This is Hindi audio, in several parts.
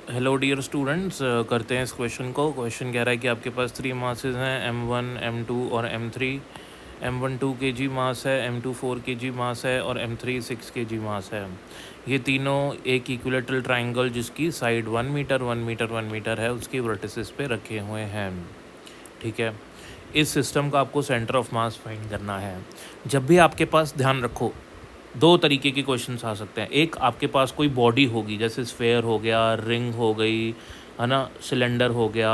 हेलो डियर स्टूडेंट्स, करते हैं इस क्वेश्चन को। क्वेश्चन कह रहा है कि आपके पास 3 मासेस हैं M1, M2 और M3। M1 2 kg मास है, M2 4 kg मास है और M3 6 kg मास है। ये तीनों एक इक्विलेटरल ट्राइंगल जिसकी साइड 1 मीटर 1 मीटर 1 मीटर है उसकी वर्टिसेस पे रखे हुए हैं। ठीक है, इस सिस्टम का आपको सेंटर ऑफ मास फाइंड करना है। जब भी आपके पास, ध्यान रखो, दो तरीके के क्वेश्चंस आ सकते हैं। एक, आपके पास कोई बॉडी होगी, जैसे स्फेयर हो गया, रिंग हो गई, है ना, सिलेंडर हो गया,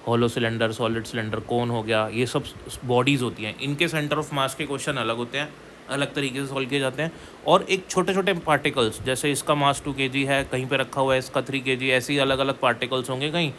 हॉलो सिलेंडर, सॉलिड सिलेंडर, कोन हो गया, ये सब बॉडीज़ होती हैं। इनके सेंटर ऑफ मास के क्वेश्चन अलग होते हैं, अलग तरीके से सॉल्व किए जाते हैं। और एक छोटे छोटे पार्टिकल्स, जैसे इसका मास 2 kg है, कहीं पे रखा हुआ है इसका 3 kg, ऐसे ही अलग अलग पार्टिकल्स होंगे कहीं,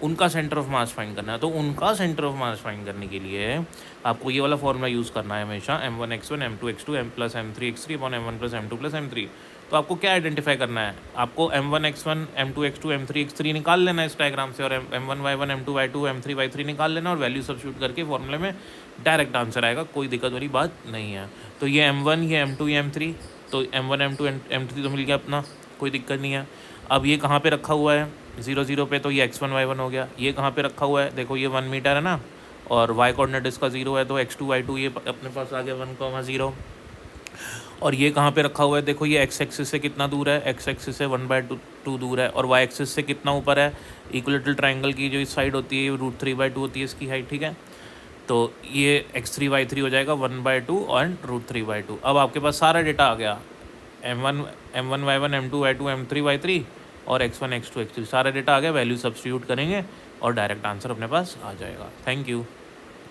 उनका सेंटर ऑफ मास फाइंड करना है। तो उनका सेंटर ऑफ मास फाइंड करने के लिए आपको ये वाला फॉर्मूला यूज़ करना है हमेशा, m1x1 m2x2 m+ m3x3 upon m1 + m2 + m3। तो आपको क्या आइडेंटिफाई करना है? आपको m1x1 m2x2 m3x3 निकाल लेना है इस डायग्राम से, और m1y1 m2y2 m3y3 निकाल लेना, और वैल्यू सब्स्टिट्यूट करके फॉर्मूले में डायरेक्ट आंसर आएगा, कोई दिक्कत वाली बात नहीं है। तो ये m1, ये m2, ये m3, तो m1 m2 m3 तो मिल गया अपना, कोई दिक्कत नहीं है। अब ये कहाँ पे रखा हुआ है? 0 0 पे, तो ये x1 y1 हो गया। ये कहाँ पे रखा हुआ है? देखो ये 1 मीटर है ना, और y कोऑर्डिनेट इसका 0 है, तो x2 y2 ये अपने पास आ गया 1,0। और ये कहाँ पे रखा हुआ है? देखो ये x एक्सिस से कितना दूर है? x एक्सिस से 1/2 दूर है, और y एक्सिस से कितना ऊपर है? इक्विलेटरल ट्राइंगल की जो इस साइड होती है √3/2 होती है इसकी हाइट। ठीक है, तो ये x3 y3 हो जाएगा 1/2 और √3/2। अब आपके पास सारा डेटा आ गया, m1 y1 m2 y2 m3 y3 और x1 x2 x3 सारा डेटा आ गया। वैल्यू सब्स्टिट्यूट करेंगे और डायरेक्ट आंसर अपने पास आ जाएगा। Thank you.